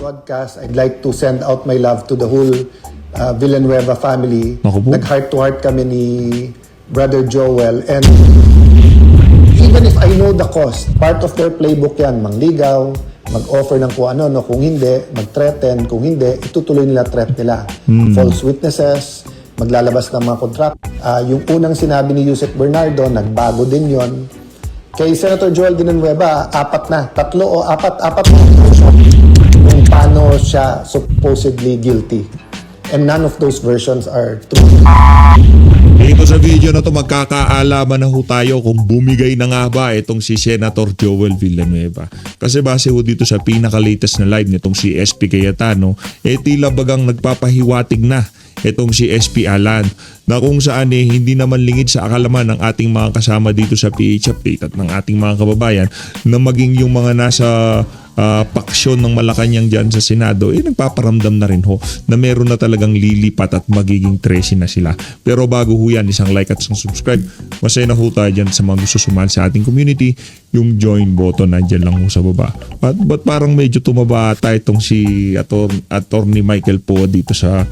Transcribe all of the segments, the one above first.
broadcast, I'd like to send out my love to the whole Villanueva family. Nag-heart to heart kami ni Brother Joel, and even if I know the cost, part of their playbook yan, mangligaw, mag-offer ng kung ano, no, kung hindi, mag-threaten, kung hindi, itutuloy nila threat nila. False witnesses, maglalabas ng mga contract. Yung unang sinabi ni Yusek Bernardo, nagbago din yon. Kay Senator Joel Villanueva, apat na version kung paano siya supposedly guilty. And none of those versions are true. Dito sa video na to magkakaalaman na ho tayo kung bumigay na nga ba itong si Senator Joel Villanueva. Kasi base ho dito sa pinaka-latest na live nitong si SP Cayetano, tila bagang nagpapahiwatig na itong si SP Alan na kung saan hindi naman lingid sa akalaman ng ating mga kasama dito sa PH Update at ng ating mga kababayan na maging yung mga nasa paksyon ng Malacanang dyan sa Senado, nagpaparamdam na rin ho na meron na talagang lilipat at magiging 13 na sila. Pero bago ho yan, isang like at isang subscribe. Masaya na ho tayo dyan sa mga gusto sumali sa ating community. Yung join button nandyan lang ho sa baba. But parang medyo tumaba tayo itong si Attorney Michael po dito sa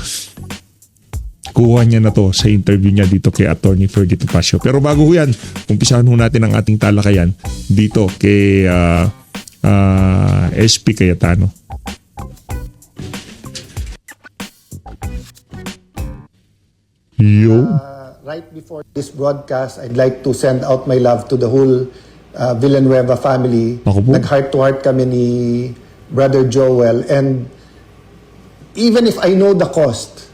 kuha niya na to sa interview niya dito kay Attorney Ferdy Topacio. Pero bago ho yan, umpisahan ho natin ang ating talakayan dito kay SP Cayetano. Yo. Right before this broadcast, I'd like to send out my love to the whole Villanueva family. Nag-heart to heart kami ni Brother Joel, and even if I know the cost,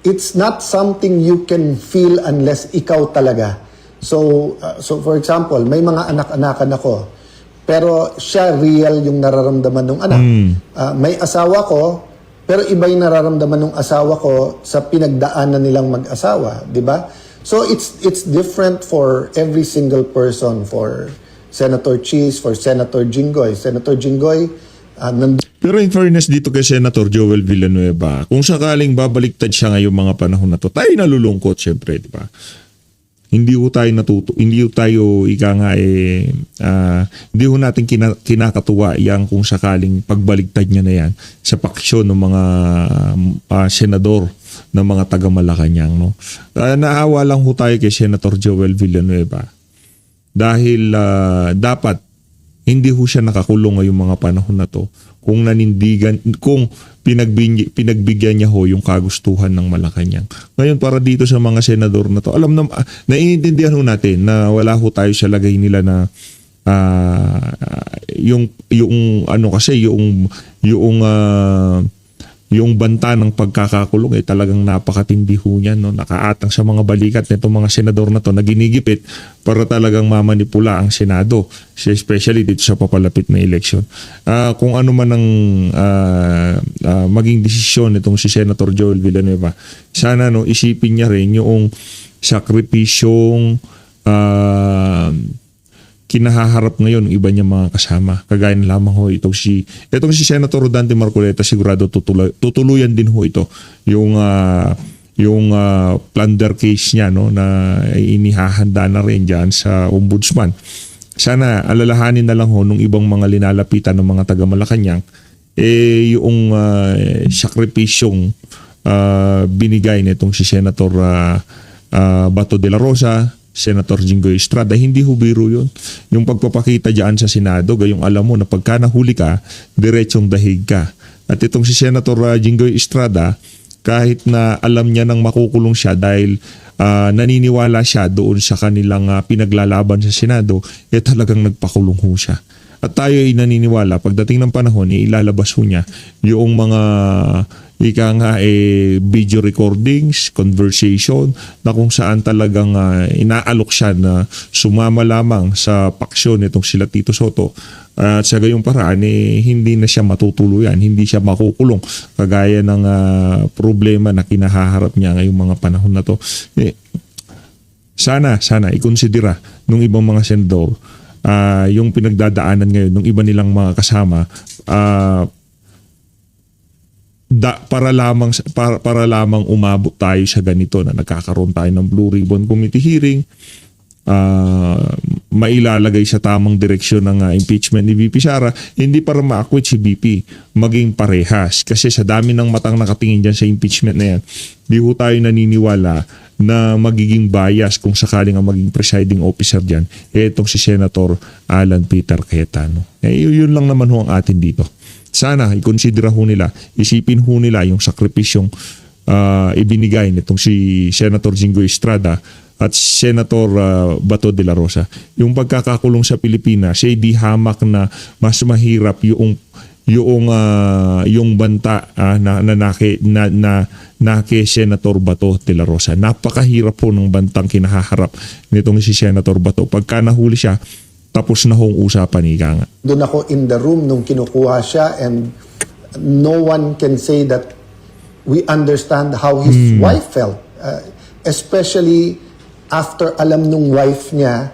it's not something you can feel unless ikaw talaga. So for example, may mga anak-anakan ako, pero siya real yung nararamdaman ng anak. May asawa ko, pero iba yung nararamdaman ng asawa ko sa pinagdaanan nilang mag-asawa, di ba? So it's different for every single person. For Senator Cheese, for Senator Jinggoy. Senator Jinggoy, pero in fairness dito kay Senator Joel Villanueva, kung sakaling babaliktad siya ngayong mga panahon na to, tayo nalulungkot syempre, di ba? Hindi ho tayo hindi ho tayo hindi ho natin kinakatuwa yang kung sakaling pagbaliktad niya na yan sa paksyon ng mga senador ng mga taga Malacanang, no? Naawa lang ho tayo kay Senator Joel Villanueva dahil dapat hindi ho siya nakakulong ngayong mga panahon na to kung pinagbigyan niya ho yung kagustuhan ng Malacanang. Ngayon para dito sa mga senador na to, naiintindihan ho natin na wala ho tayo sa lagay nila na yung banta ng pagkakakulong talagang napakatindi ho niyan, no? Nakaatang sa mga balikat nitong mga senador na to na ginigipit para talagang mamanipula ang Senado, especially dito sa papalapit na eleksyon. Kung ano man ang maging desisyon nitong si Senator Joel Villanueva, sana isipin niya rin yung sakripisyong kinahaharap ngayon ng iba niya mga kasama. Kagaya na lamang ho itong si Senator Rodante Marcoleta, sigurado tutuluyan din ho ito yung plunder case niya, no, na inihahanda na rin diyan sa ombudsman. Sana alalahanin na lang ho nung ibang mga linalapitan ng mga taga Malacanang yung sakripisyong binigay nitong si Senator Bato de la Rosa, Senator Jinggoy Estrada. Hindi ho biro yun. Yung pagpapakita dyan sa Senado, gayong alam mo na pagka nahuli ka, diretsong dahig ka. At itong si Senator Jinggoy Estrada, kahit na alam niya nang makukulong siya dahil naniniwala siya doon sa kanilang pinaglalaban sa Senado, talagang nagpakulong ho siya. At tayo ay naniniwala, pagdating ng panahon, ilalabas ho niya yung mga video recordings, conversation, na kung saan talagang inaalok siya na sumama lamang sa paksyon nitong sila Tito Soto. At sa gayong paraan, hindi na siya matutuluyan, hindi siya makukulong, kagaya ng problema na kinahaharap niya ngayong mga panahon na to. Sana ikonsidera ng ibang mga senador yung pinagdadaanan ngayon ng iba nilang mga kasama para lamang umabot tayo sa ganito na nagkakaroon tayo ng Blue Ribbon Committee hearing mailalagay sa tamang direksyon ng impeachment ni VP Sara, hindi para ma-acquit si VP, maging parehas. Kasi sa dami ng matang nakatingin dyan sa impeachment na yan, di ho tayo naniniwala na magiging bias kung sakaling ang maging presiding officer dyan, itong si Senator Alan Peter Cayetano. Yun lang naman ho ang atin dito. Sana ikonsidera ho nila, isipin ho nila yung sakripisyong ibinigay nitong si Senator Jingo Estrada at Senator Bato de la Rosa. Yung pagkakakulong sa Pilipinas ay di hamak na mas mahirap yung banta na kay Senator Bato de la Rosa. Napakahirap po ng bantang kinahaharap nitong si Senator Bato. Pagka nahuli siya, tapos na hong usapan ni Ganga. Doon ako in the room nung kinukuha siya, and no one can say that we understand how his wife felt. Especially after alam nung wife niya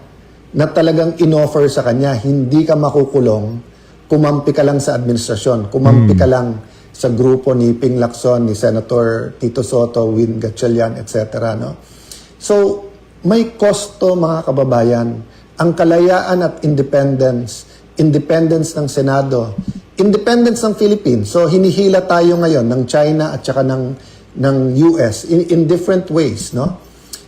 na talagang inoffer sa kanya, hindi ka makukulong, kumampi ka lang sa administrasyon, kumampi ka lang sa grupo ni Ping Lacson, ni Senator Tito Soto, Win Gatchalian, etc. No? So, may kosto, mga kababayan, ang kalayaan at independence ng Senado, independence ng Philippines. So, hinihila tayo ngayon ng China at saka ng US in different ways, no?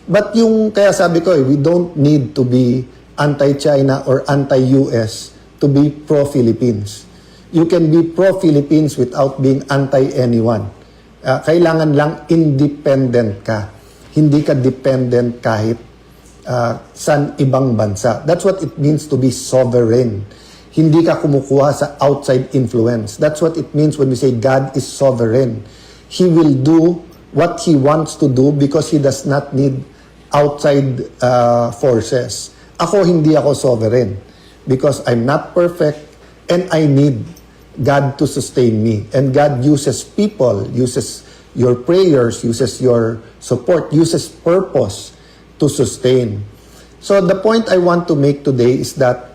But kaya sabi ko, we don't need to be anti-China or anti-US to be pro-Philippines. You can be pro-Philippines without being anti-anyone. Kailangan lang independent ka. Hindi ka dependent kahit sa ibang bansa. That's what it means to be sovereign. Hindi ka kumukuha sa outside influence. That's what it means when we say God is sovereign. He will do what He wants to do because He does not need outside forces. Hindi ako sovereign because I'm not perfect and I need God to sustain me. And God uses people, uses your prayers, uses your support, uses purpose to sustain. So the point I want to make today is that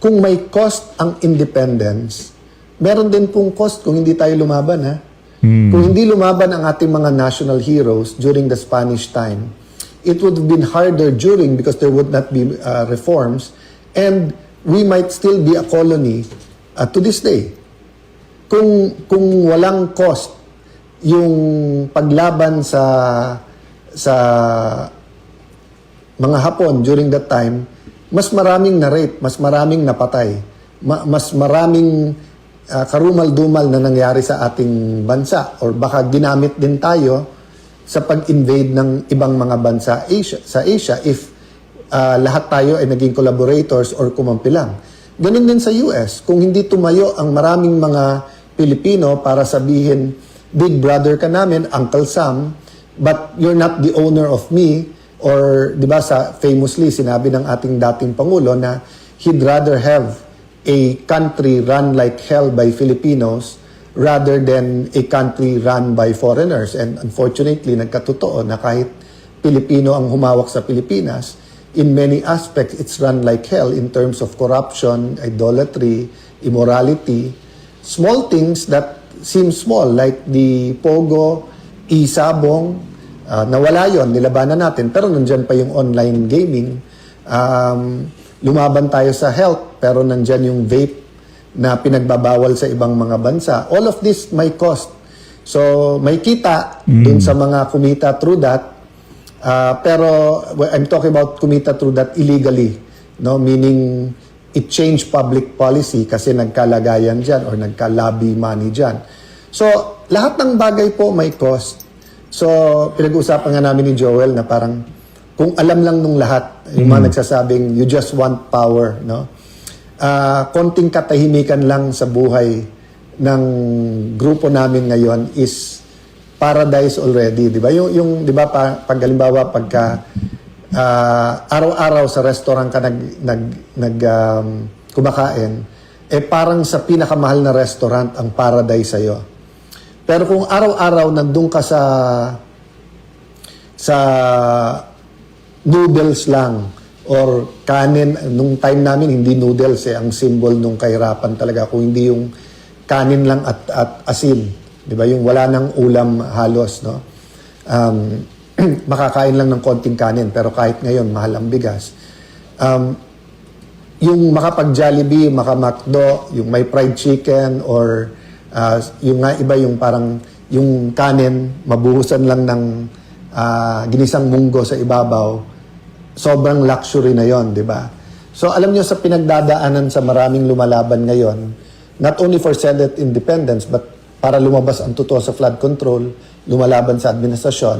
kung may cost ang independence, meron din pong cost kung hindi tayo lumaban, ha? Kung hindi lumaban ang ating mga national heroes during the Spanish time, it would have been harder during because there would not be reforms, and we might still be a colony to this day. Kung walang cost yung paglaban sa mga Hapon during that time, mas maraming na-rape, mas maraming napatay, mas maraming karumal-dumal na nangyari sa ating bansa, or baka ginamit din tayo sa pag-invade ng ibang mga bansa sa Asia if lahat tayo ay naging collaborators or kumampi lang. Ganun din sa US. Kung hindi tumayo ang maraming mga Pilipino para sabihin, big brother ka namin, Uncle Sam, but you're not the owner of me, or di ba famously sinabi ng ating dating Pangulo na he'd rather have a country run like hell by Filipinos rather than a country run by foreigners. And unfortunately, nagkatotoo na kahit Pilipino ang humawak sa Pilipinas, in many aspects, it's run like hell in terms of corruption, idolatry, immorality, small things that seem small, like the Pogo, Isabong, nawala yon, nilabanan natin, pero nandyan pa yung online gaming. Lumaban tayo sa health, pero nandyan yung vape na pinagbabawal sa ibang mga bansa. All of this may cost. So, may kita dun sa mga kumita through that. Pero, I'm talking about kumita through that illegally. No? Meaning, it changed public policy kasi nagkalagayan dyan or nagka-lobby money dyan. So, lahat ng bagay po may cost. So, pinag-uusapan nga namin ni Joel na parang kung alam lang nung lahat, yung mga nagsasabing you just want power, no? Konting katahimikan lang sa buhay ng grupo namin ngayon is paradise already, di ba? Yung di ba, pag halimbawa, pagka araw-araw sa restaurant ka kumakain, parang sa pinakamahal na restaurant ang paradise sa'yo. Pero kung araw-araw nandun ka sa noodles lang or kanin, nung time namin hindi noodles ang symbol nung kahirapan talaga, kung hindi yung kanin lang at asin, di ba, yung wala nang ulam halos, no? Makakain lang ng konting kanin, pero kahit ngayon mahal ang bigas. yung makapag-Jollibee, maka-McDo, yung may fried chicken, or yung nga iba yung parang yung kanin, mabuhusan lang ng ginisang munggo sa ibabaw, sobrang luxury na yon, di ba? So alam nyo, sa pinagdadaanan sa maraming lumalaban ngayon, not only for Senate independence, but para lumabas ang totoo sa flood control, lumalaban sa administrasyon,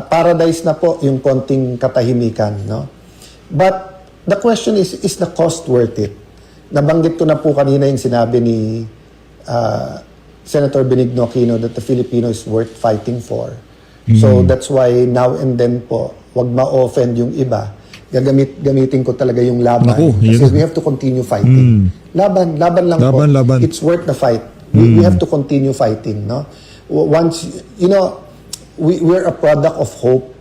paradise na po yung konting katahimikan, no? But the question is the cost worth it? Nabanggit ko na po kanina yung sinabi ni Senator Benigno Aquino that the Filipino is worth fighting for. So that's why now and then po, wag ma-offend yung iba. Gamitin ko talaga yung laban. Naku, kasi we have to continue fighting. Laban lang po. Laban. It's worth the fight. We have to continue fighting, no? Once, we're a product of hope.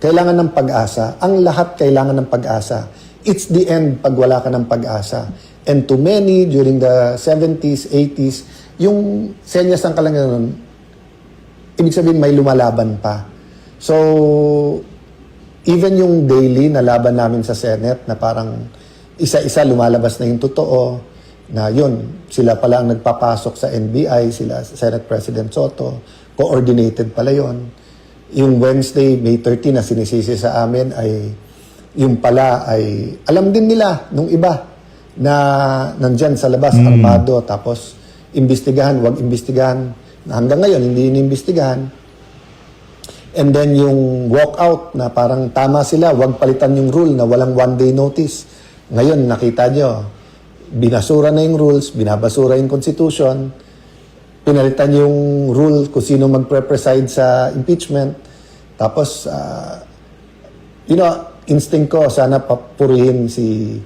Kailangan ng pag-asa. Ang lahat kailangan ng pag-asa. It's the end pag wala ka ng pag-asa. And to many, during the 70s, 80s, yung senyas ng kalanganan, ibig sabihin may lumalaban pa. So, even yung daily na laban namin sa Senate, na parang isa-isa lumalabas na yung totoo, na yun, sila pala ang nagpapasok sa NBI, sila Senate President Soto, coordinated pala yun. Yung Wednesday, May 13 na sinisisi sa amin ay, yung pala ay, alam din nila nung iba na nandyan sa labas, armado, tapos imbestigahan, wag imbestigahan, na hanggang ngayon hindi inimbestigahan. And then yung walkout na parang tama sila, wag palitan yung rule na walang one-day notice. Ngayon, nakita nyo, binasura na yung rules, binabasura yung constitution, pinalitan yung rule kung sino magpre-preside sa impeachment. Tapos, instinct ko, sana papurihin si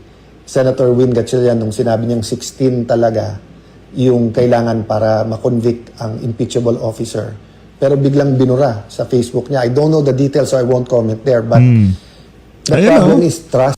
Senator Win Gatchalian nung sinabi niyang 16 talaga yung kailangan para ma-convict ang impeachable officer. Pero biglang binura sa Facebook niya. I don't know the details, so I won't comment there. But the problem is trust.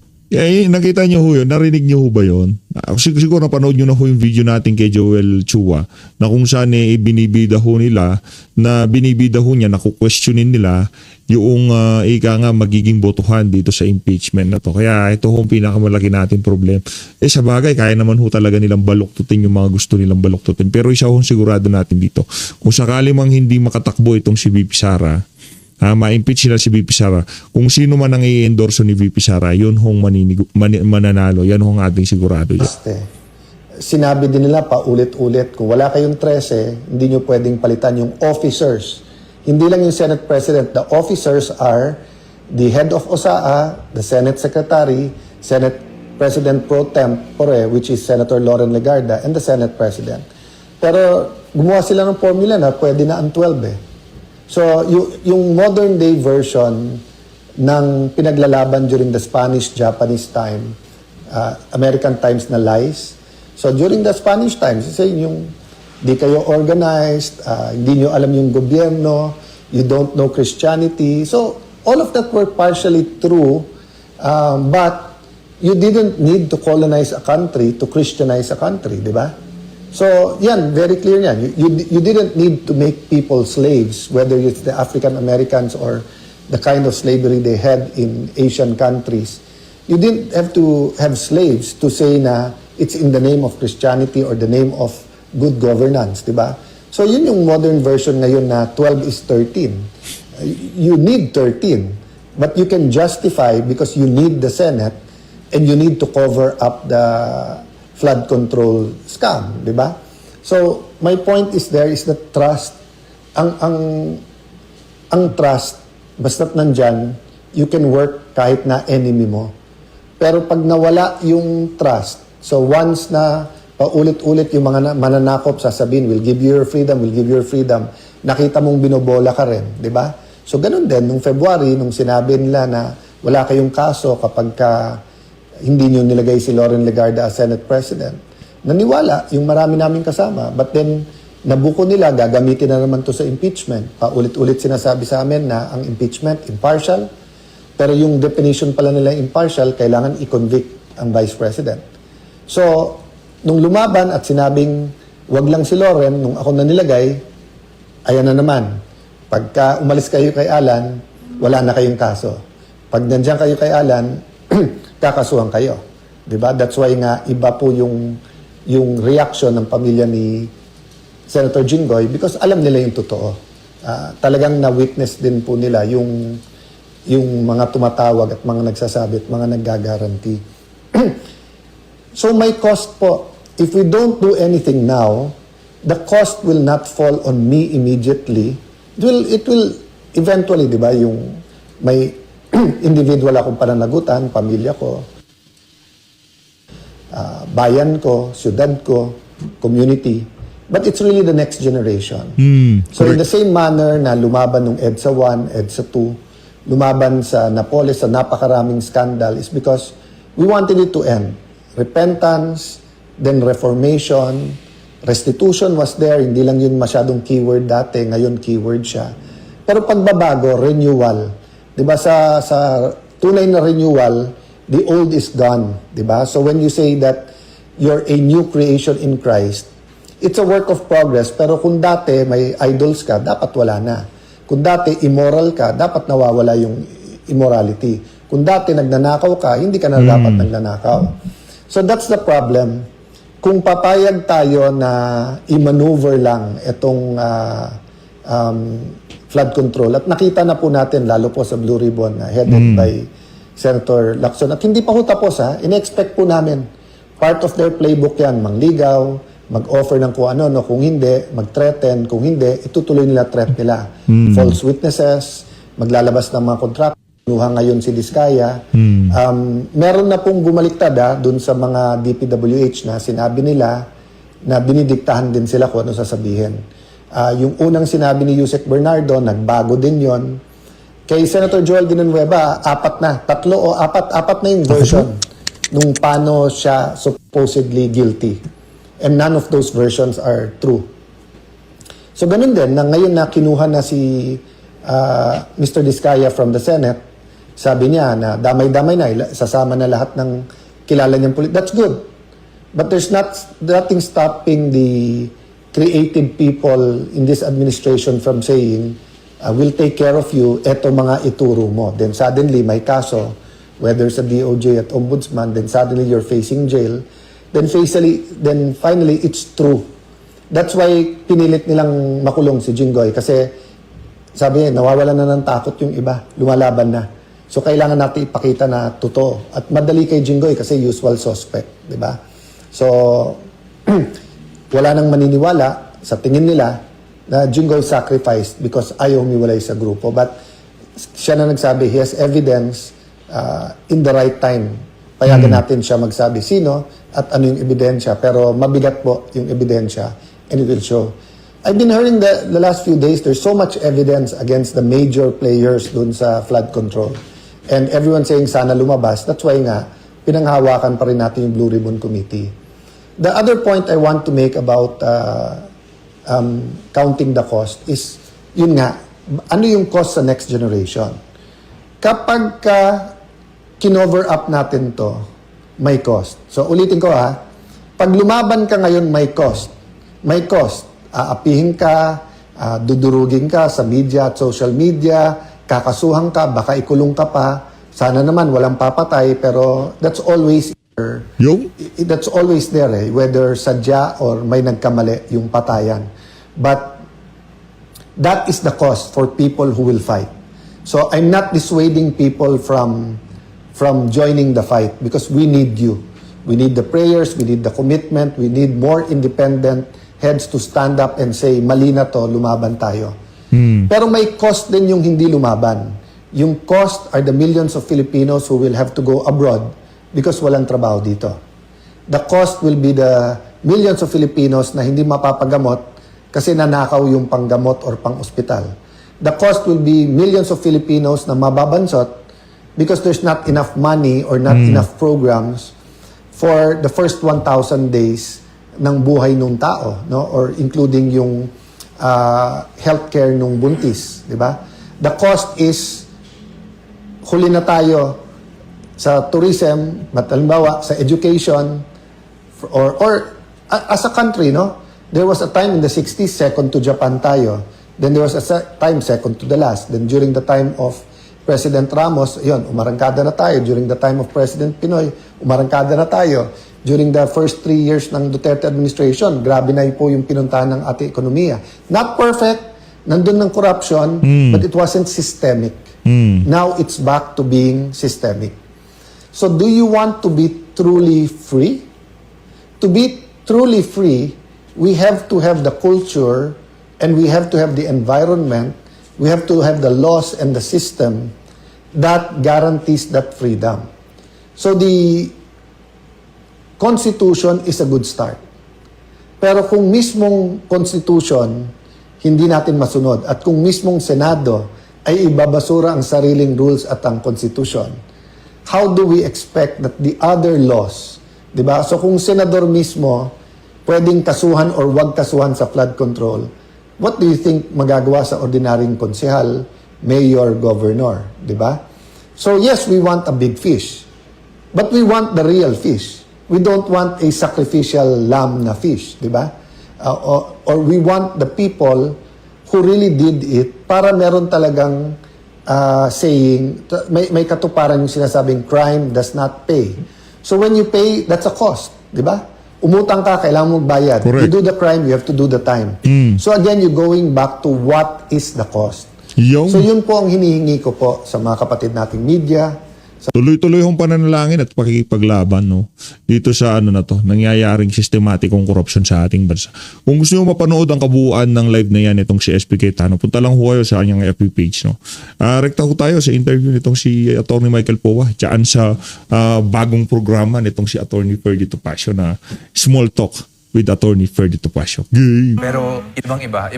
Nakita niyo ho yun? Narinig niyo ho ba yun? Siguro napanood niyo na ho yung video natin kay Joel Chua na kung saan binibida ho nila, na binibida ho niya, naku-questionin nila yung ika nga magiging botohan dito sa impeachment na to. Kaya ito ho ang pinakamalaki natin problem. Sa bagay, kaya naman ho talaga nilang baluktutin yung mga gusto nilang baluktutin. Pero isa ho sigurado natin dito. Kung sakali mang hindi makatakbo itong si VP Sara, ma-impeach sila si VP Sara, kung sino man ang i-endorso ni VP Sara, yun hong mananalo. Yan hong ating sigurado yun. Sinabi din nila paulit-ulit, kung wala kayong 13, hindi nyo pwedeng palitan yung officers. Hindi lang yung Senate President. The officers are the head of OSAA, the Senate Secretary, Senate President Pro Tempore, which is Senator Loren Legarda, and the Senate President. Pero gumawa sila ng formula na pwede na ang 12 So, yung modern day version ng pinaglalaban during the Spanish-Japanese time, American times na lies. So, during the Spanish times, yung di kayo organized, hindi nyo alam yung gobyerno, you don't know Christianity. So, all of that were partially true, but you didn't need to colonize a country to Christianize a country, di ba? So, yan, very clear yan. You didn't need to make people slaves, whether it's the African Americans or the kind of slavery they had in Asian countries. You didn't have to have slaves to say na it's in the name of Christianity or the name of good governance, di ba? So, yun yung modern version ngayon na 12 is 13. You need 13, but you can justify because you need the Senate and you need to cover up the flood control scam, di ba? So, my point is there is the trust. Ang trust, basta't nandyan, you can work kahit na enemy mo. Pero pag nawala yung trust, so once na paulit-ulit yung mga mananakop sasabihin, we'll give you your freedom, we'll give you your freedom, nakita mong binobola ka rin, di ba? So, ganun din, nung February, nung sinabi nila na wala kayong kaso kapag hindi nyo nilagay si Loren Legarda as Senate President. Naniwala yung marami namin kasama. But then, nabuko nila, gagamitin na naman to sa impeachment. Paulit-ulit sinasabi sa amin na ang impeachment, impartial. Pero yung definition pala nila impartial, kailangan i-convict ang Vice President. So, nung lumaban at sinabing, wag lang si Loren, nung ako na nilagay, ayan na naman. Pagka umalis kayo kay Alan, wala na kayong kaso. Pag nandiyan kayo kay Alan, kakasuhan kayo. 'Di ba? That's why nga iba po yung reaction ng pamilya ni Senator Jinggoy because alam nila yung totoo. Talagang na-witness din po nila yung mga tumatawag at mga nagsasabi at mga naggagaranti. So may cost po. If we don't do anything now, the cost will not fall on me immediately. It will eventually, di ba, yung may individual akong pananagutan, pamilya ko, bayan ko, syudad ko, community. But it's really the next generation. So in the same manner na lumaban nung EDSA 1, EDSA 2, lumaban sa Napoles sa napakaraming scandal is because we wanted it to end. Repentance, then reformation, restitution was there, hindi lang yun masyadong keyword dati, ngayon keyword siya. Pero pagbabago, renewal. 'Di ba sa tunay na renewal, the old is gone, 'di ba? So when you say that you're a new creation in Christ, it's a work of progress, pero kung dati may idols ka, dapat wala na. Kung dati immoral ka, dapat nawawala yung immorality. Kung dati nagnanakaw ka, hindi ka na dapat nagnanakaw. So that's the problem. Kung papayag tayo na i-maneuver lang itong flood control, at nakita na po natin, lalo po sa Blue Ribbon, headed by Senator Lacson, at hindi pa po tapos, in-expect po namin, part of their playbook yan, mangligaw, mag-offer ng kung ano, no, kung hindi, mag-threaten, kung hindi, itutuloy nila threat nila. False witnesses, maglalabas ng mga kontrakto, kinuha ngayon si Diskaya. Meron na pong bumaliktad dun sa mga DPWH na sinabi nila na binidiktahan din sila kung ano sasabihin. Yung unang sinabi ni Yusek Bernardo, nagbago din yon. Kay Senator Joel Villanueva, apat na yung version nung paano siya supposedly guilty. And none of those versions are true. So ganun din, na ngayon na kinuha na si Mr. Diskaya from the Senate, sabi niya na damay-damay na, sasama na lahat ng kilala niyang That's good. But there's nothing stopping the creative people in this administration from saying, we'll take care of you, eto mga ituro mo. Then suddenly, may kaso, whether sa DOJ at Ombudsman, then suddenly you're facing jail. Then finally, it's true. That's why pinilit nilang makulong si Jinggoy kasi sabi niya, nawawala na ng takot yung iba, lumalaban na. So kailangan natin ipakita na totoo. At madali kay Jinggoy kasi usual suspect, di ba? So wala nang maniniwala sa tingin nila na Jinggoy sacrificed because ayaw humiwalay sa grupo. But siya na nagsabi, he has evidence in the right time. Payagan natin siya magsabi sino at ano yung ebidensya. Pero mabigat po yung ebidensya and it will show. I've been hearing the last few days, there's so much evidence against the major players dun sa flood control. And everyone saying sana lumabas. That's why nga, pinanghawakan pa rin natin yung Blue Ribbon Committee. The other point I want to make about counting the cost is, yun nga, ano yung cost sa next generation? Kapag kinover up natin to, may cost. So ulitin ko pag lumaban ka ngayon, may cost. May cost. Aapihin ka, dudurugin ka sa media at social media, kakasuhan ka, baka ikulong ka pa. Sana naman walang papatay, pero that's always there, whether sadya or may nagkamali yung patayan. But that is the cost for people who will fight. So I'm not dissuading people from joining the fight because we need you. We need the prayers, we need the commitment, we need more independent heads to stand up and say, mali na to, lumaban tayo. Pero may cost din yung hindi lumaban. Yung cost are the millions of Filipinos who will have to go abroad because walang trabaho dito. The cost will be the millions of Filipinos na hindi mapapagamot kasi nanakaw yung panggamot or pang-ospital. The cost will be millions of Filipinos na mababansot because there's not enough money or not enough programs for the first 1,000 days ng buhay nung tao, no? Or including yung healthcare nung buntis, di ba? The cost is, huli na tayo sa tourism, halimbawa sa education, or as a country, no? There was a time in the 60s, second to Japan tayo. Then there was a time second to the last. Then during the time of President Ramos, yun, umarangkada na tayo. During the time of President Pinoy, umarangkada na tayo. During the first 3 years ng Duterte administration, grabe na po yung pinuntahan ng ating ekonomiya. Not perfect, nandun ng corruption, but it wasn't systemic. Now it's back to being systemic. So do you want to be truly free? To be truly free, we have to have the culture and we have to have the environment, we have to have the laws and the system that guarantees that freedom. So the Constitution is a good start. Pero kung mismong Constitution hindi natin masunod at kung mismong Senado ay ibabasura ang sariling rules at ang Constitution, how do we expect that the other laws, di ba? So kung senador mismo pwedeng kasuhan or wag kasuhan sa flood control, what do you think magagawa sa ordinaryong konsehal, mayor, governor, di ba? So yes, we want a big fish, but we want the real fish. We don't want a sacrificial lamb na fish, di ba? Or we want the people who really did it para meron talagang saying, may katuparan yung sinasabing crime does not pay. So when you pay, that's a cost, di ba? Umutang ka, kailangan mong bayad. Correct. You do the crime, you have to do the time. So again, you're going back to what is the cost. Yung So yun po ang hinihingi ko po sa mga kapatid nating media. tuloy-tuloy yung pananalangin at pakikipaglaban, no? Dito sa nangyayaring sistematikong korupsyon sa ating bansa. Kung gusto niyo mapanood ang kabuuan ng live na yan itong si SP Cayetano, punta lang ho kayo sa kanyang FB page, no? Rekta ho tayo sa interview nitong si Atty. Michael Powa diyan sa bagong programa nitong si Atty. Ferdy Topacio na Small Talk with Atty. Ferdy Topacio. Game. Pero ibang-iba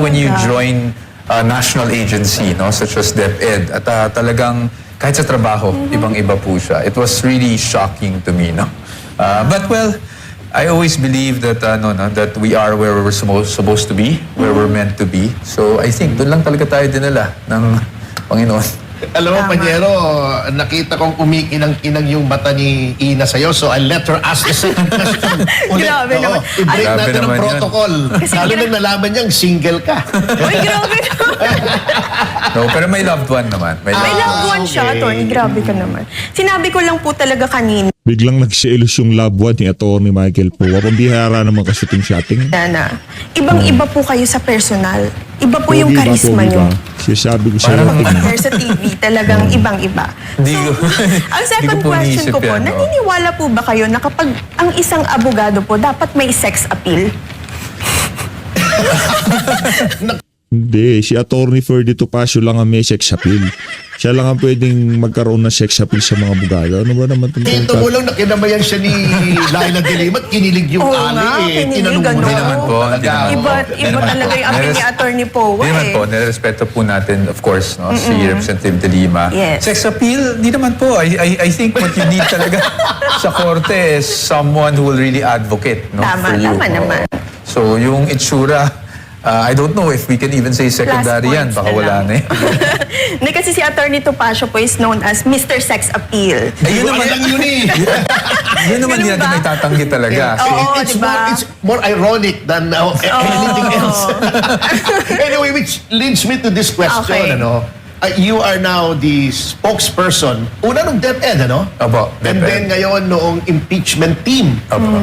when you join a national agency, no, such as DepEd, at talagang kahit sa trabaho, ibang-iba po siya. It was really shocking to me, no. But well, I always believe that that we are where we're supposed to be, where we're meant to be. So I think doon lang talaga tayo dinala ng Panginoon. Alam mo, Panyero, nakita kong umikinang-kinang yung mata ni Ina sa'yo, so I'll let her ask the second question ulit. Grabe naman. I-break Grabe natin ang naman yan. protocol. Lalo nang nalaman niyang single ka. Uy, grabe naman. No, pero may loved one naman. May May loved loved one siya, okay. Tony. Grabe ka naman. Sinabi ko lang po talaga kanina Biglang nagselos yung loved one ni Atty. Michael Powa. Pambihara naman kashooting-shooting. na ibang-iba po kayo sa personal. Iba po yung Pogi ba, charisma pogi nyo. ba? Sinasabi ko sa'yo, Parang- tingnan. Compare sa TV, talagang ibang-iba. Hindi So, ko- ang hindi second ko po question iniisip ko po, yan, no? naniniwala po ba kayo na kapag ang isang abogado po, dapat may sex appeal? Hindi, si Atty. Ferdy Topacio lang ang may sex appeal. Siya lang ang pwedeng magkaroon ng sex appeal sa mga abogado. Ano ba naman itong Dito mo lang nakinabayan siya ni Laila de Lima at kinilig yung Oo ali. nga, kinilig, Tinanong mo ganun. na Hindi naman po. Hindi naman po. Iba Hindi naman talaga po. yung appeal ni Atty. Powa Hindi naman eh. po. Nirespeto po natin, of course, no, si Representative De Lima. Yes. Sex appeal, hindi naman po. I think what you need talaga sa korte is someone who will really advocate, no, Tama, for you. tama naman. So, yung itsura, I don't know if we can even say secondary yan. Plus Baka points wala lang. na eh. Hindi kasi si Atty. Topacio po is known as Mr. Sex Appeal. Ayun Ano naman, lang yun eh. yun naman Ganun hindi natin ba? may tatanggi talaga. Oo, It's diba? it's more ironic than anything else. Anyway, which leads me to this question, Okay. You are now the spokesperson. Una nung DepEd, ano? Opo, And DepEd. then ngayon noong impeachment team. Opo.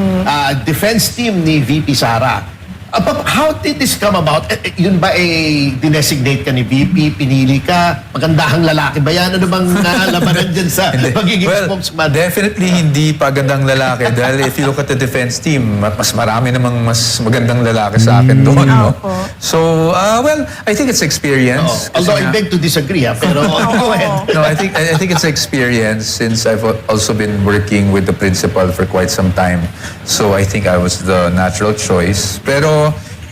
Defense team ni VP Sara. How did this come about? Yun ba dinesignate ka ni VP? Pinili ka? Magandahang lalaki ba yan? Ano bang labanan dyan sa pagiging spokesman? Definitely hindi pagandang lalaki dahil if you look at the defense team, mas marami namang mas magandang lalaki sa akin doon, no? Opo. So, well, I think it's experience. Although Kasi I beg to disagree, pero go ahead. No, I think it's experience since I've also been working with the principal for quite some time. So I think I was the natural choice. Pero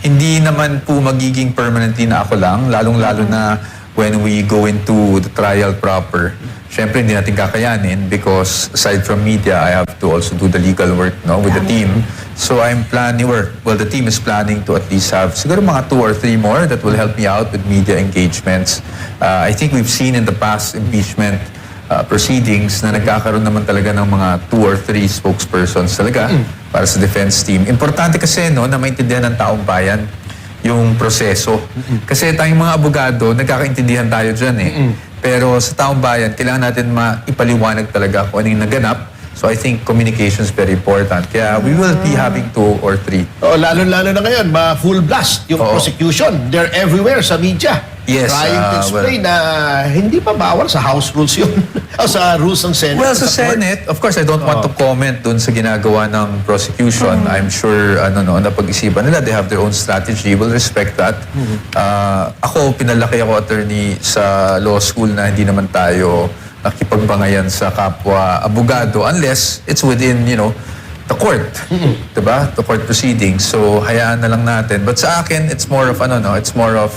hindi naman po magiging permanently na ako lang, lalong-lalo na when we go into the trial proper. Siyempre hindi natin kakayanin because aside from media, I have to also do the legal work, no, with the team. So I'm planning, the team is planning to at least have siguro mga 2 or 3 more that will help me out with media engagements. I think we've seen in the past impeachment proceedings na nagkakaroon naman talaga ng mga 2 or 3 spokespersons talaga para sa defense team. Importante kasi no, na maintindihan ng taong bayan yung proseso. Kasi tayong mga abogado, nagkakaintindihan tayo dyan eh. Pero sa taong bayan, kailangan natin maipaliwanag talaga kung ano yung naganap. So I think communication is very important. Kaya we will be having 2 or 3. Lalo-lalo na ngayon, full blast yung Oo. prosecution. They're everywhere sa media. Yes, Trying to explain na hindi pa bawal sa House rules yun. O sa rules ng Senate. Well, sa court. Senate, of course, I don't want to comment dun sa ginagawa ng prosecution. I'm sure, napag-isipan nila, they have their own strategy. We'll respect that. Ako, pinalaki ako attorney sa law school na hindi naman tayo nakipagbangayan sa kapwa abogado unless it's within, the court. Diba? The court proceedings. So, hayaan na lang natin. But sa akin, it's more of, it's more of,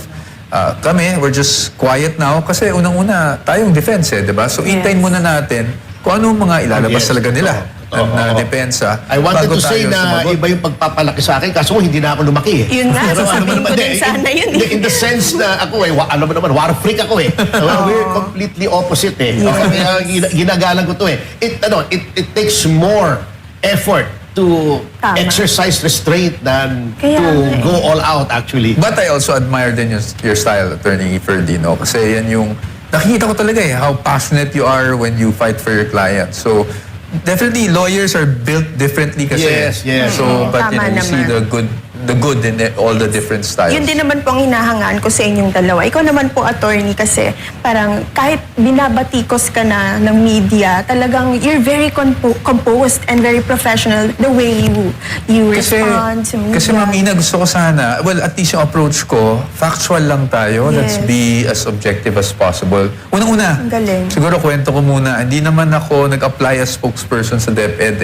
kami, we're just quiet now kasi unang-una, tayong defense diba? So, intayin muna natin kung anong mga ilalabas Yes. talaga nila na Oo. depensa. I wanted bago to say tayo na sumagot. iba yung pagpapalaki sa akin kaso hindi na ako lumaki Yun nga, sasabihin ko din sana yun in the sense na ako alam mo naman, war freak ako We're completely opposite Kaya ginagalang ko to It takes more effort to Tama. exercise restraint than Kaya to nga go all out actually. But I also admire din your style, Attorney Ferdinand, kasi yan yung nakikita ko talaga how passionate you are when you fight for your client. So, definitely, lawyers are built differently kasi. Yes, yes. So, but Tama you see naman. the good in all the different styles. Yun din naman po ang hinahangaan ko sa inyong dalawa. Ikaw naman po, attorney, kasi parang kahit binabatikos ka na ng media, talagang you're very composed and very professional the way you respond to media. Kasi Mamina, gusto ko sana, well, at least yung approach ko, factual lang tayo. Let's Yes. be as objective as possible. Unang-una, Ang galing. siguro kwento ko muna, hindi naman ako nag-apply as spokesperson sa DepEd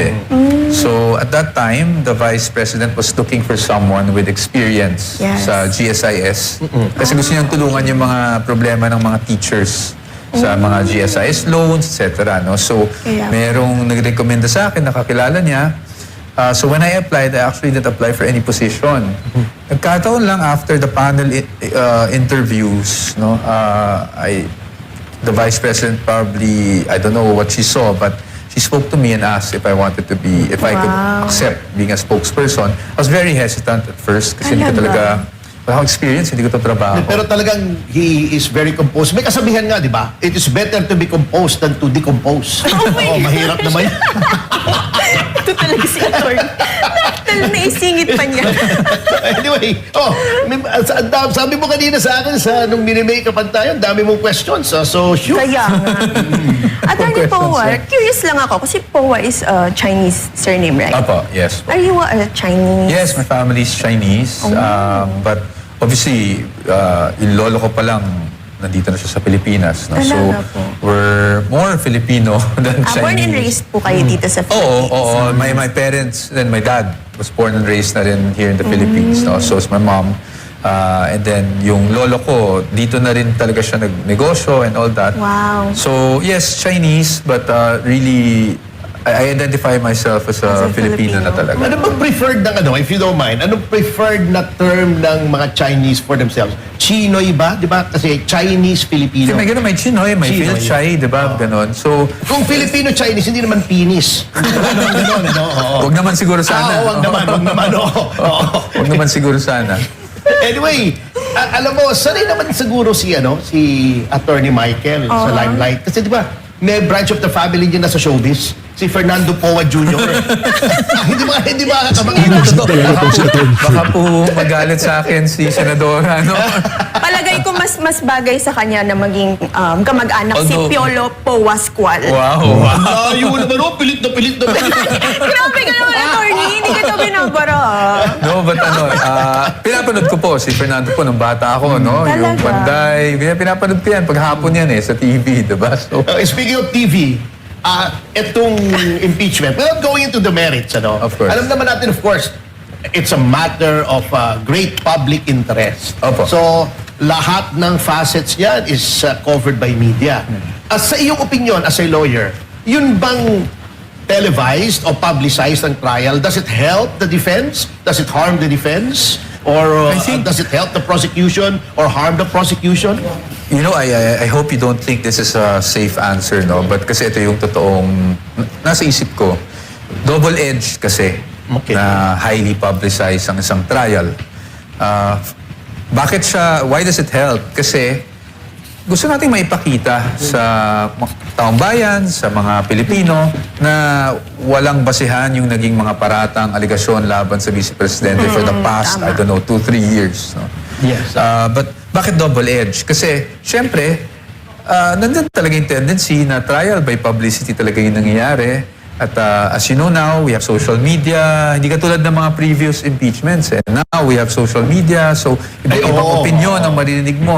So, at that time, the Vice President was looking for someone with experience Yes. sa GSIS. Kasi gusto niyang tulungan yung mga problema ng mga teachers sa mga GSIS loans, etc. No? So, Kaya- merong nagrekomenda sa akin, nakakilala niya. So when I applied, I actually didn't apply for any position. Nagkataon lang after the panel interviews, the Vice President probably, I don't know what she saw, but she spoke to me and asked if I wanted to be, if I could Wow. accept being a spokesperson. I was very hesitant at first kasi hindi ko Talaga? talaga, wala akong experience, hindi ko ito trabaho. Pero talagang he is very composed. May kasabihan nga, di ba? It is better to be composed than to decompose. Mahirap naman yun. Ito talaga si attorney. Naisingit pa niya. Anyway, sabi mo kanina sa akin, nung minimake upan tayo, ang dami mong questions. So, shoot. Kaya nga. Attorney Powa, curious lang ako kasi Powa is a Chinese surname, right? Apo, yes. Are you a Chinese? Yes, my family is Chinese. But obviously, yung lolo ko pa lang, nandito na siya sa Pilipinas. No? So, Talaga po. we're more Filipino than Chinese. Born and raised po kayo dito sa Philippines. Oo. My parents, then my dad was born and raised na rin here in the Philippines. No? So is my mom. And then yung lolo ko, dito na rin talaga siya nagnegosyo and all that. Wow. So yes, Chinese, but really, I identify myself as a Filipino na talaga. Ano bang preferred ng if you don't mind, anong preferred na term ng mga Chinese for themselves? Chinoy ba? Di ba? Kasi Chinese, Filipino. Kasi may gano'n, may Chinoy, may Chinoy. Phil-Chai, di ba? Ganon. So, Kung Filipino-Chinese, hindi naman penis. Ganon, oo. wag naman siguro sana. Wag naman, oo. Wag naman siguro sana. Anyway, alam mo, sanay naman siguro si Attorney Michael sa Limelight. Kasi di ba, may branch of the family niya na sa showbiz. Si Fernando Powa Jr. hindi ba Baka po magalit sa akin si Senadora, no? Palagay ko mas bagay sa kanya na maging kamag-anak si Although- Piolo Powasqual. Wow. Layo naman, pilit na pilit. Grabe ka naman, attorney. Hindi ka ito binabara. No, but pinapanood ko po si Fernando po nung bata ako, no? Yung Talaga? Panday. Pinapanood ko yan. Paghapon yan sa TV, diba? So, Speaking of TV, itong impeachment, without going into the merits, Of course. alam naman natin, of course, it's a matter of great public interest. Opo. So, lahat ng facets yan is covered by media. As sa iyong opinion, as a lawyer, yun bang televised o publicized ang trial? Does it help the defense? Does it harm the defense? Or I think- does it help the prosecution or harm the prosecution? you know, I hope you don't think this is a safe answer, no? But kasi ito yung totoong, nasa isip ko, double-edged kasi Okay. na highly publicized ang isang trial. Why does it help? Kasi gusto nating maipakita sa mga taong bayan, sa mga Pilipino, na walang basehan yung naging mga paratang, aligasyon laban sa Vice Presidente for the past, I don't know, 2-3 years. No? Yes. But bakit double-edged? Kasi, syempre, nandun talaga yung tendency na trial by publicity talaga yung nangyayari. At as you know now, we have social media. Hindi katulad ng mga previous impeachments. And now we have social media. So, iba-ibang opinion ang marinig mo.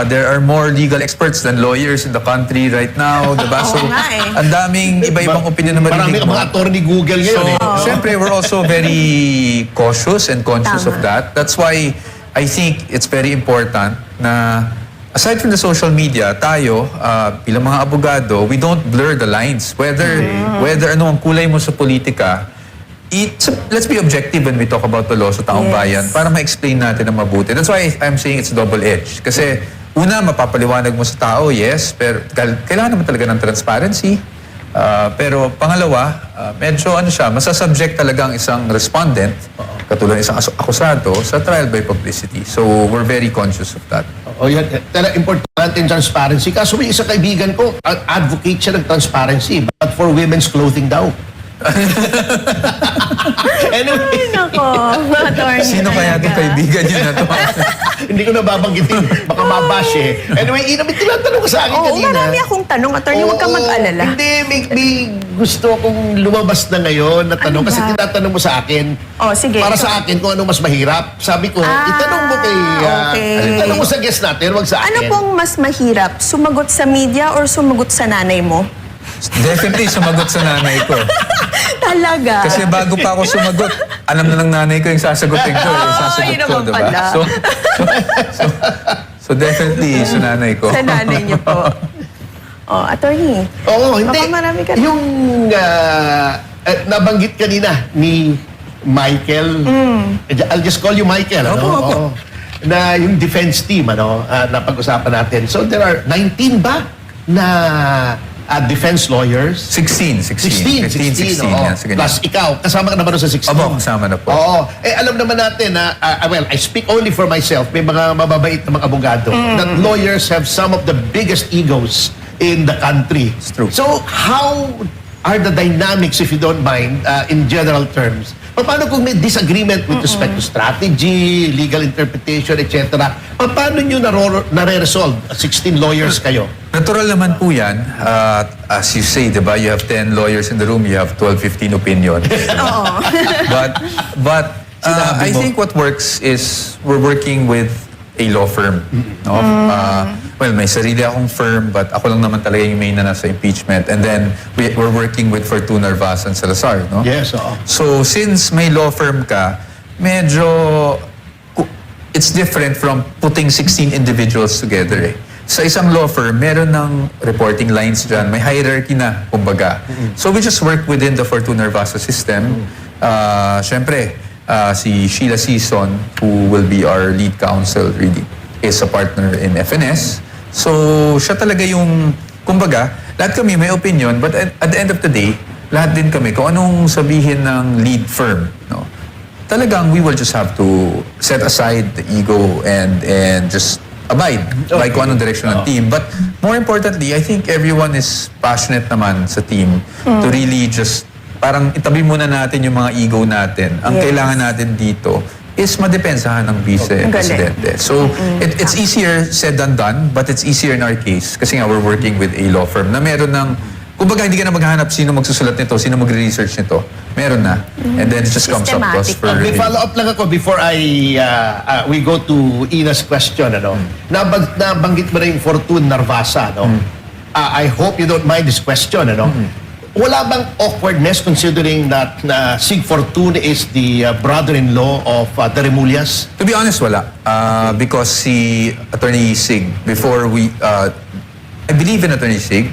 There are more legal experts than lawyers in the country right now. Diba? So, ang daming iba-ibang opinion na marinig Marami mo. mga attorney Google ngayon Syempre, we're also very cautious and conscious of that. That's why I think it's very important na aside from the social media, tayo, bilang mga abogado, we don't blur the lines. Whether ano ang kulay mo sa politika, let's be objective when we talk about the law sa taong bayan para ma-explain natin ng mabuti. That's why I'm saying it's double-edged. Kasi una, mapapaliwanag mo sa tao, yes, pero kailangan naman talaga ng transparency. Pero pangalawa, medyo masasubject talaga ang isang respondent, katulad ng isang akusado, sa trial by publicity. So we're very conscious of that. Yan. Talaga importante yung transparency. Kaso may isang kaibigan ko, advocate siya ng transparency, but for women's clothing daw. Anyway, Ay, nako. Attorney Sino kaya itong talaga. kaibigan niyo na to? hindi ko nababanggitin. Baka mabash eh. Anyway, Ina, may tinatanong ka sa akin Oo, kanina. marami akong tanong, attorney. Huwag kang Oo, mag-alala. Hindi, may gusto akong lumabas na ngayon na tanong. Ano Kasi ba? tinatanong mo sa akin. Oh, sige. Para sa akin, kung ano mas mahirap. Sabi ko, itanong mo kay... okay. Itanong mo sa guest natin, wag sa Ano akin. pong mas mahirap? Sumagot sa media or sumagot sa nanay mo? Definitely sumagot sa nanay ko. Talaga? Kasi bago pa ako sumagot, alam na ng nanay ko yung sasagutin ko. Yung sasagot yun ko, naman diba? pala. So definitely sa nanay ko. Sa nanay niyo po. Oh, attorney. Oo, hindi. Baka marami ka- Yung nabanggit kanina ni Michael, I'll just call you Michael, ano? Opo, opo. Oo. Na yung defense team, na pag-usapan natin. So there are 19 ba na defense lawyers? 16. 16. 16, oo. yan. Sige Plus ikaw, kasama ka naman doon sa 16. Opo, kasama na po. Oo. Alam naman natin na, well, I speak only for myself. May mga mababait na mga abogado. That lawyers have some of the biggest egos in the country. It's true. So, how are the dynamics, if you don't mind, in general terms? Paano kung may disagreement with respect to strategy, legal interpretation, etc.? Paano nyo nare-resolve? 16 lawyers kayo. Natural naman po yan. As you say, diba, you have 10 lawyers in the room, you have 12, 15 opinion. but I think what works is we're working with a law firm. No? Well, may sarili akong firm, but ako lang naman talaga yung main na nasa impeachment. And then, we're working with Fortuna, Narvaez, and Salazar. No? Yes, oo. So, since may law firm ka, medyo it's different from putting 16 individuals together. Sa isang law firm, meron ng reporting lines dyan. May hierarchy na, kumbaga. So, we just work within the Fortuna Narvaez system. Siyempre, si Sheila Season, who will be our lead counsel, really, is a partner in FNS. So, siya talaga yung, kumbaga, lahat kami may opinion, but at the end of the day, lahat din kami, kung anong sabihin ng lead firm, no? Talagang we will just have to set aside the ego and just abide by kung anong direction ng team. But more importantly, I think everyone is passionate naman sa team to really just parang itabi muna natin yung mga ego natin. Ang kailangan natin dito is madepensahan ng vice-presidente. So, it's easier said than done, but it's easier in our case kasi nga we're working with a law firm na meron ng, kumbaga hindi ka na maghahanap sino magsusulat nito, sino magre-research nito. Meron na. And then it just comes up to us Systematic. for May review. follow-up lang ako before we go to Ina's question. Nabanggit mo na yung Fortune Narvasa. I hope you don't mind this question. Wala bang awkwardness considering that Sig Fortune is the brother-in-law of the Remulias? To be honest, wala. Because si Attorney Sig, before I believe in Attorney Sig.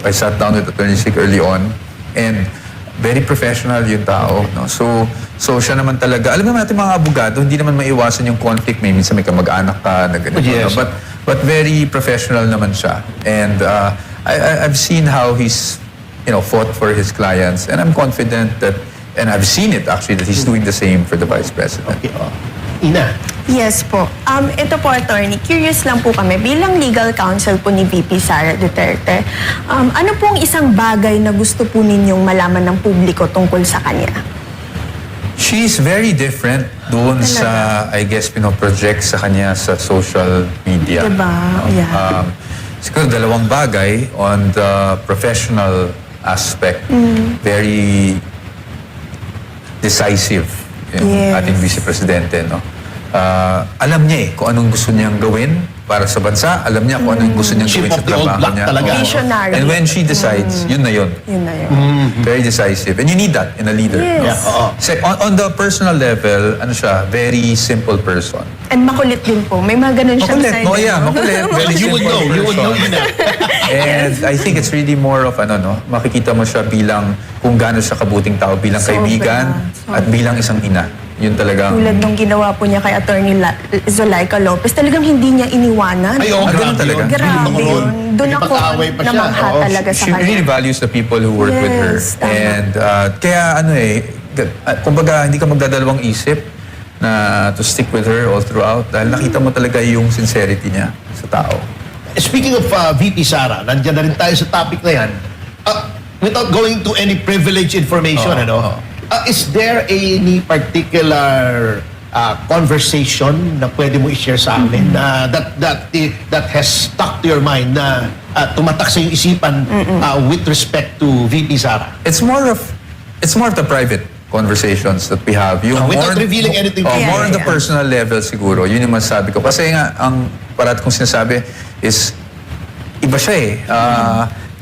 I sat down with Attorney Sig early on and very professional yung tao. No? So siya naman talaga, alam naman natin mga abogado, hindi naman maiwasan yung conflict. Minsan may kamag-anak ka na ganito. Yes. No? But very professional naman siya. And I've seen how he's fought for his clients. And I'm confident that and I've seen it actually, that he's doing the same for the Vice President. Okay, Ina, Yes po. Ito po, attorney, curious lang po kami. Bilang legal counsel po ni VP Sara Duterte, ano pong isang bagay na gusto po ninyong malaman ng publiko tungkol sa kanya? She's very different doon sa, I guess, pinoproject sa kanya sa social media. Diba? Yeah. Siguro dalawang bagay on the professional aspect. Very decisive yung Yes. ating Vice Presidente, no? Alam niya kung anong gusto niyang gawin para sa bansa. Alam niya kung anong gusto niyang Chief gawin sa of the old trabaho block niya. talaga. Oo. Visionary. And when she decides, yun na yun. Yun na yun. Very decisive. And you need that in a leader. Yes. Yeah, oo. On the personal level, ano siya, very simple person. And makulit din po. May mga ganun siyang Makulit. side. Oh, yeah, makulit. Very you would simple know, you would know, person. Ina. And I think it's really more of makikita mo siya bilang kung gaano siya kabuting tao, bilang Sobra. kaibigan at bilang isang ina. Yun talagang... Tulad nung ginawa po niya kay Attorney Zulaika Lopez, talagang hindi niya iniwanan. Ay, Ah, grabe ganun talaga. yun. Grabe Hindi yun. Doon ako Nakipag-away pa siya. namangha Oo. talaga sa She really kanya. values the people who work with her. Yes, tama. And kaya kumbaga hindi ka magdadalawang isip na to stick with her all throughout dahil nakita mo talaga yung sincerity niya sa tao. Speaking of VP Sara, nandiyan na rin tayo sa topic na yan. Without going to any privileged information, is there any particular conversation na pwede mo i-share sa amin na that has stuck to your mind na tumatak sa iyong isipan with respect to VP Sara? It's more of the private conversations that we have. Yung Without more- revealing anything to Yeah, more on the yeah. personal level siguro. Yun yung masasabi ko. Kasi nga, ang parat kong sinasabi is, iba siya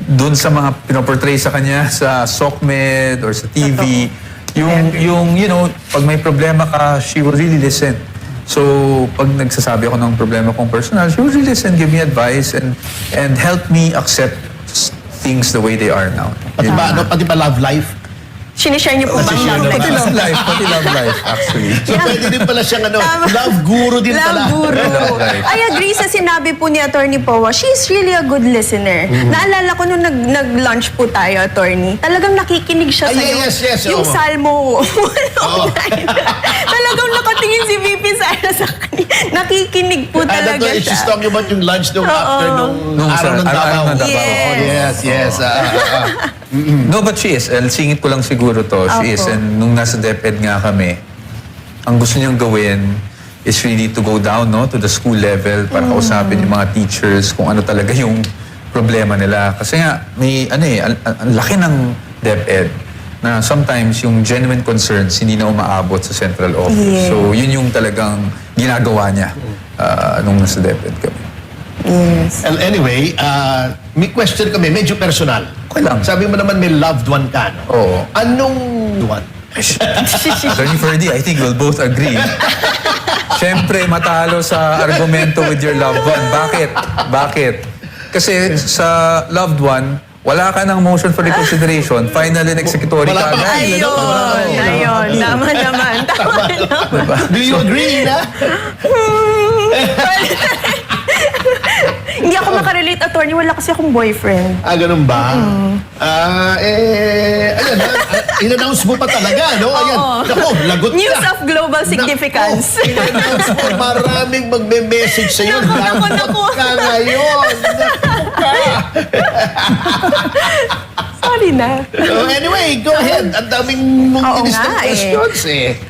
doon sa mga pinoportray sa kanya sa SOCMED or sa TV, pag may problema ka, she will really listen. So, pag nagsasabi ako ng problema kong personal, she will really listen, give me advice, and help me accept things the way they are now. Pati ba love life? Sinishare niyo po bang love Pati life? pati love life, actually. So pwede din pala siyang Tama. love guru din pala. Love guru. Right. I agree sa sinabi po ni Attorney Powa. She's really a good listener. Naalala ko nung nag-lunch po tayo, Attorney. Talagang nakikinig siya Ay, sa'yo. yes, Yung oo. Salmo 109. Talagang nakatingin si VP Sara sa kanya. Nakikinig po talaga She's siya. talking about yung lunch nung Oo. after nung Nung araw ng araw Davao. ng Davao. Yes. Yes. No, but she is. Singit ko lang siguro to. She is. Apo. And nung nasa DepEd nga kami, ang gusto niyang gawin is really to go down to the school level para kausapin yung mga teachers kung ano talaga yung problema nila. Kasi nga, may ang laki ng DepEd na sometimes yung genuine concerns hindi na umaabot sa central office. Yeah. So, yun yung talagang ginagawa niya nung nasa DepEd kami. Yes. Well, anyway, may question kami, medyo personal. Okay lang. Sabi mo naman may loved one ka, no? Oo. Anong one? Attorney Ferdy, I think we'll both agree. Siyempre, matalo sa argumento with your loved one. Bakit? Kasi sa loved one, wala ka ng motion for reconsideration, final and executory Wala ka pa. agad. Ayun. Tama naman. Tama naman. Do you agree, na? Hindi ako makarelate, Attorney. Wala kasi akong boyfriend. Ganun ba? Ayan, in-announce mo pa talaga, no? Ayan, Oo. naku, lagot ka. News of global significance. Naku, in-announce mo, maraming magme-message sa'yo. Naku. Lagot ka ngayon. Naku ka. Sorry na. So anyway, go ahead. Ang daming mong Oo tinis ng nga, questions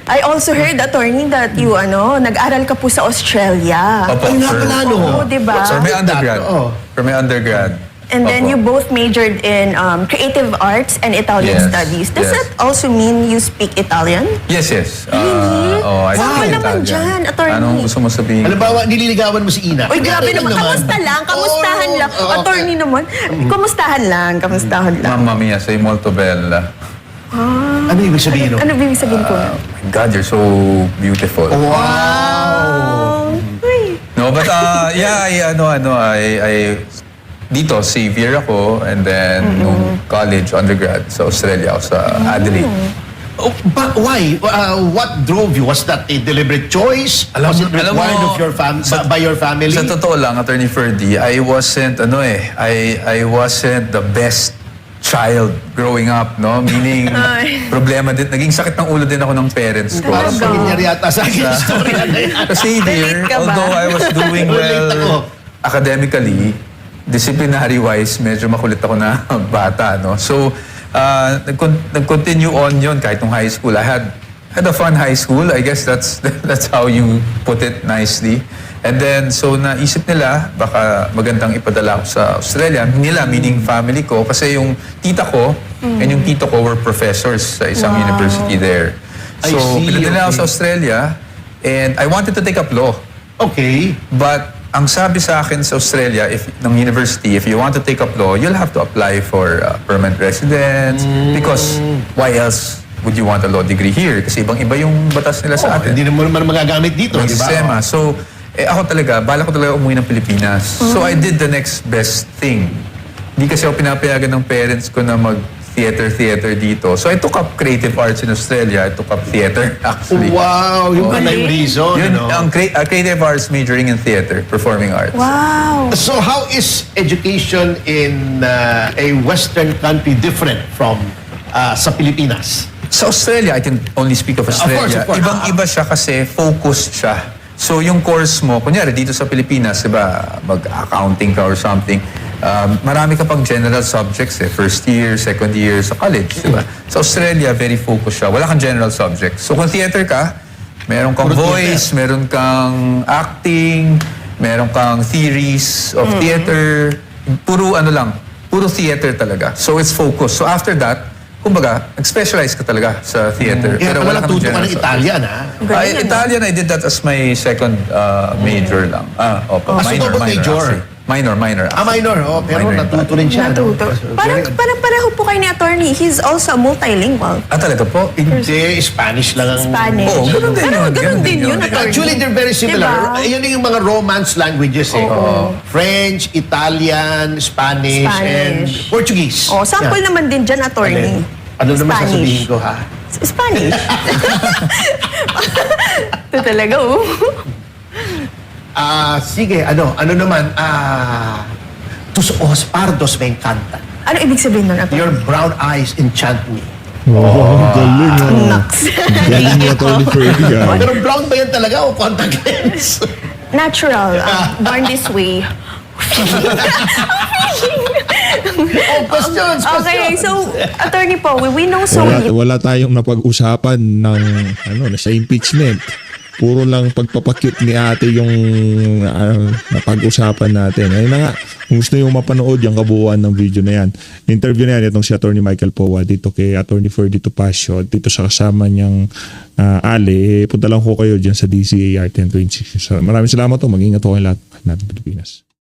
I also heard, Attorney, that you, nag-aral ka po sa Australia. Opo, Ay, nga for- pala, no? Oo, diba? For my undergrad. Oo. For my undergrad. And then Opo. you both majored in creative arts and Italian Yes, studies. Does yes. that also mean you speak Italian? Yes. Really? I Saan speak ka naman Italian. dyan, attorney? Anong gusto mo sabihin? Halimbawa, nililigawan mo si Ina. Uy, grabe Ina naman. Kamusta lang? Kamustahan Oo, lang. oo, Attorney naman. Kamustahan lang. Kamustahan lang. Mamma mia, sei molto bella. Ano ibig sabihin, no? Ano ibig sabihin ko? My God, you're so beautiful. Wow. Uy. No, but yeah, I dito, Xavier ako, and then nung college, undergrad, sa Australia, ako sa Adelaide. Oh, but why? What drove you? Was that a deliberate choice? Was it alam required mo, of your by your family? Sa totoo lang, Attorney Ferdy, I wasn't the best child growing up, no? Meaning, problema din, naging sakit ng ulo din ako ng parents ko. Parang Talaga? familiar yata sa akin yung story na yan. Kasi there, Relate ka ba? although I was doing Relate ako. well academically, disciplinary-wise, medyo makulit ako na bata, no? So, nag-continue on yun kahit nung high school. I had a fun high school. I guess that's how you put it nicely. And then, so naisip nila, baka magandang ipadala ako sa Australia. Nila, meaning family ko. Kasi yung tita ko and yung tito ko were professors sa isang university there. I So, see, pinadala ako okay. sa Australia and I wanted to take up law. Okay. But ang sabi sa akin sa Australia, ng university, if you want to take up law, you'll have to apply for permanent residence. Because why else would you want a law degree here? Kasi ibang-iba yung batas nila sa atin. Hindi naman magagamit dito, Ng di ba? sistema. So, ako talaga, bala ko talaga umuwi ng Pilipinas. So, I did the next best thing. Hindi kasi ako pinapayagan ng parents ko na mag-theater dito. So, I took up creative arts in Australia. I took up theater, actually. Wow, yung pala yung reason. Yun, ano? ang creative arts majoring in theater, performing arts. Wow. So how is education in a Western country different from sa Pilipinas? Sa Australia, I can only speak of Australia. Of course. Ibang-iba siya kasi focused siya. So yung course mo, kunyari dito sa Pilipinas, diba, mag-accounting ka or something, marami ka pang general subjects first year, second year sa college, diba? Sa Australia, very focused siya. Wala kang general subjects. So kung theater ka, meron kang Puro voice, meron kang acting, meron kang theories of theater, puro theater talaga. So it's focused. So after that, kumbaga, nag-specialize ka talaga sa theater. Kaya pala kang natuto ka general ng subjects. Italian, ha? Italian, I did that as my second major lang. Opo, so minor, double minor. major? Actually. Minor. Minor. Pero Minor in natuto rin siya. Natuto. No? Parang pareho po kayo ni attorney. He's also multilingual. Talaga po? Hindi, Spanish lang ang... Spanish. Oo, ganun din Pero yun, ganun din yun, attorney. Actually, they're very similar. Diba? Yan yung mga Romance languages eh. French, Italian, Spanish, and Portuguese. Oh, sample Yan. naman din dyan, attorney. Ano naman Spanish. sasabihin ko, ha? Spanish. Ito talaga, oh. Sige, ano naman, tus ojos pardos me encantan. Ano ibig sabihin nun, attorney? Your brown eyes enchant me. Galing. Naks. Galing ni Atty. Freddy. Pero brown ba yan talaga o contact lens? Natural. Born this way. Questions. Okay, so, attorney po, we know so many. Wala tayong napag-usapan ng sa impeachment. Puro lang pagpapakyut ni ate yung napag-usapan natin. Ayun na nga, kung gusto nyo mapanood yung kabuuan ng video na yan. Interview na yan itong si Atty. Michael Powa dito kay Atty. Ferdy Topacio dito sa kasama niyang Ali. Punta lang ko kayo dyan sa DCAR 1026. Maraming salamat po. Mag-ingat po kayo lahat ng Pilipinas.